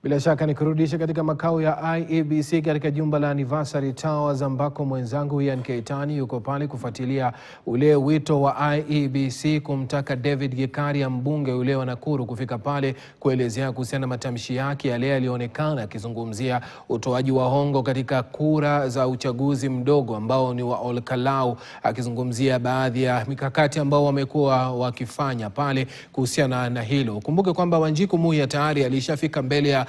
Bila shaka ni kurudisha katika makao ya IEBC katika jumba la Anniversary Towers ambako mwenzangu Ian Keitani yuko pale kufuatilia ule wito wa IEBC kumtaka David Gikaria, mbunge ule wa Nakuru, kufika pale kuelezea kuhusiana na matamshi yake yale yalionekana akizungumzia utoaji wa hongo katika kura za uchaguzi mdogo ambao ni wa Olkalau, akizungumzia baadhi ya mikakati ambao wamekuwa wakifanya pale kuhusiana na hilo. Ukumbuke kwamba Wanjiku Muhia tayari alishafika mbele ya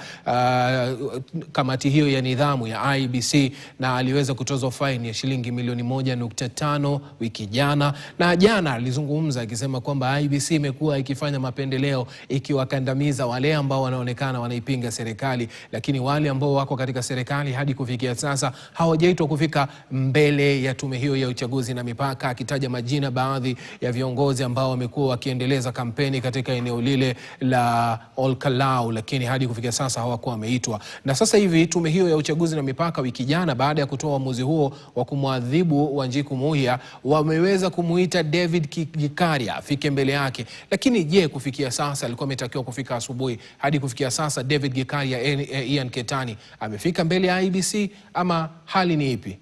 kamati hiyo ya nidhamu ya IEBC na aliweza kutozwa faini ya shilingi milioni 1.5 wiki jana, na jana alizungumza akisema kwamba IEBC imekuwa ikifanya mapendeleo ikiwakandamiza wale ambao wanaonekana wanaipinga serikali, lakini wale ambao wako katika serikali hadi kufikia sasa hawajaitwa kufika mbele ya tume hiyo ya uchaguzi na mipaka, akitaja majina baadhi ya viongozi ambao wamekuwa wakiendeleza kampeni katika eneo lile la Olkalau, lakini hadi kufikia sasa hawakuwa wameitwa. Na sasa hivi tume hiyo ya uchaguzi na mipaka wiki jana, baada ya kutoa uamuzi huo wa kumwadhibu Wanjiku Muhia, wameweza kumuita David Gikaria afike mbele yake. Lakini je, kufikia sasa, alikuwa ametakiwa kufika asubuhi, hadi kufikia sasa David Gikaria, Ian Keitani, amefika mbele ya IEBC ama hali ni ipi?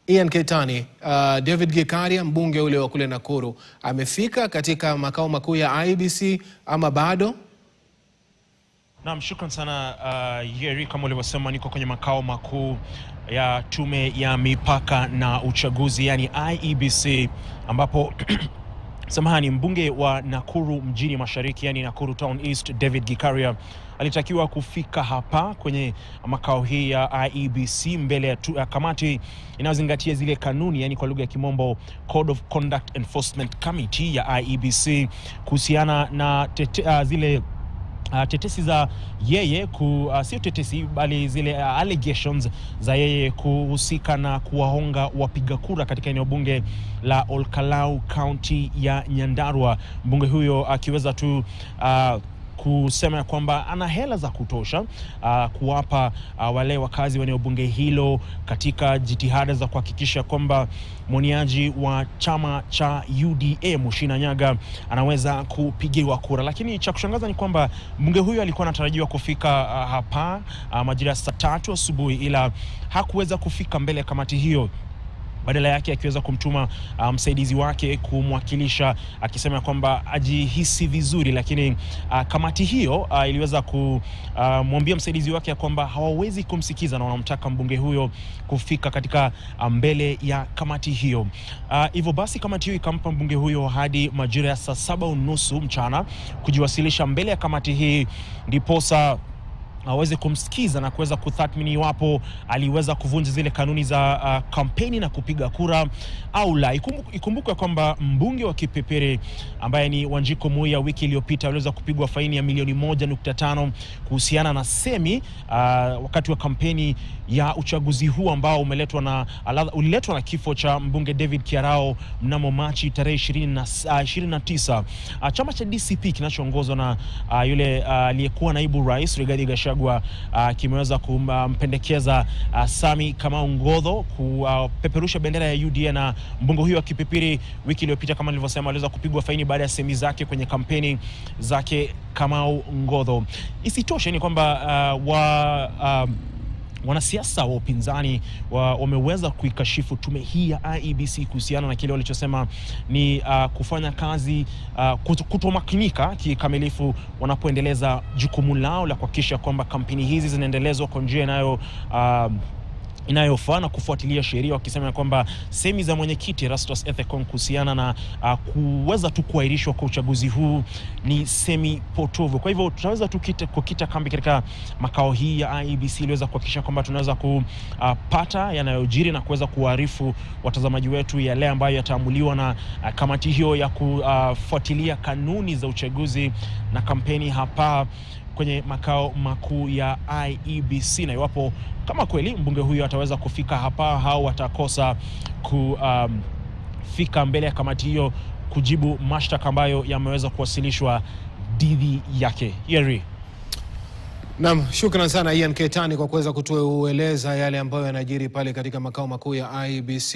Ian Keitani, David Gikaria, mbunge ule wa kule Nakuru, amefika katika makao makuu ya IEBC ama bado? Naam, shukran sana Yeri, kama ulivyosema niko kwenye makao makuu ya tume ya mipaka na uchaguzi yani IEBC, ambapo samahani, mbunge wa Nakuru mjini Mashariki yani Nakuru Town East David Gikaria alitakiwa kufika hapa kwenye makao hii ya IEBC mbele ya kamati inayozingatia zile kanuni, yani kwa lugha ya kimombo Code of Conduct Enforcement Committee ya IEBC, kuhusiana na zile tetesi za yeye sio tetesi bali zile allegations za yeye kuhusika na kuwahonga wapiga kura katika eneo bunge la Olkalau County ya Nyandarua. Mbunge huyo akiweza tu kusema kwamba ana hela za kutosha kuwapa wale wakazi wa eneo bunge hilo katika jitihada za kuhakikisha kwamba mwaniaji wa chama cha UDA Mushina Nyaga anaweza kupigiwa kura. Lakini cha kushangaza ni kwamba mbunge huyo alikuwa anatarajiwa kufika hapa majira saa 3 asubuhi, ila hakuweza kufika mbele ya kamati hiyo. Badala yake akiweza kumtuma msaidizi wake kumwakilisha, akisema kwamba ajihisi vizuri, lakini kamati hiyo iliweza kumwambia msaidizi wake kwamba hawawezi kumsikiza na wanamtaka mbunge huyo kufika katika mbele ya kamati hiyo. Hivyo basi kamati hiyo ikampa mbunge huyo hadi majira ya saa 7:30 mchana kujiwasilisha mbele ya kamati hii, ndiposa aweze kumsikiza na kuweza kutathmini iwapo aliweza kuvunja zile kanuni za kampeni na kupiga kura au la. Ikumbuke kwamba mbunge wa Kipepere ambaye ni Wanjiku Muhia wiki iliyopita aliweza kupigwa faini ya milioni 1.5 kuhusiana na semi wakati wa kampeni ya uchaguzi huu ambao uliletwa na kifo cha mbunge David Kiarao mnamo Machi tarehe 29. Chama cha DCP kinachoongozwa na yule aliyekuwa naibu rais Rigathi Gachagua kimeweza kumpendekeza Sami Kamau Ngodho kupeperusha bendera ya UDA, na mbunge huyo wa Kipipiri wiki iliyopita kama nilivyosema aliweza kupigwa faini baada ya semi zake kwenye kampeni zake Kamau Ngodho. Isitoshe ni kwamba wanasiasa wa upinzani wameweza kuikashifu tume hii ya IEBC kuhusiana na kile walichosema ni kufanya kazi kutomakinika kikamilifu wanapoendeleza jukumu lao la kuhakikisha kwamba kampeni hizi zinaendelezwa kwa njia inayofaa na kufuatilia sheria, wakisema kwamba semi za mwenyekiti Erastus Ethekon kuhusiana na kuweza tu kuahirishwa kwa uchaguzi huu ni semi potovu. Kwa hivyo tunaweza kukita kambi katika makao hii ya IEBC iliweza kuhakikisha kwamba tunaweza kupata yanayojiri na kuweza kuarifu watazamaji wetu yale ambayo yataamuliwa na kamati hiyo ya kufuatilia kanuni za uchaguzi na kampeni hapa kwenye makao makuu ya IEBC, na iwapo kama kweli mbunge huyo ataweza kufika hapa au atakosa kufika mbele ya kamati hiyo kujibu mashtaka ambayo yameweza kuwasilishwa dhidi yake. Yeri. Naam, shukran sana Ian Keitani kwa kuweza kutueleza yale ambayo yanajiri pale katika makao makuu ya IEBC.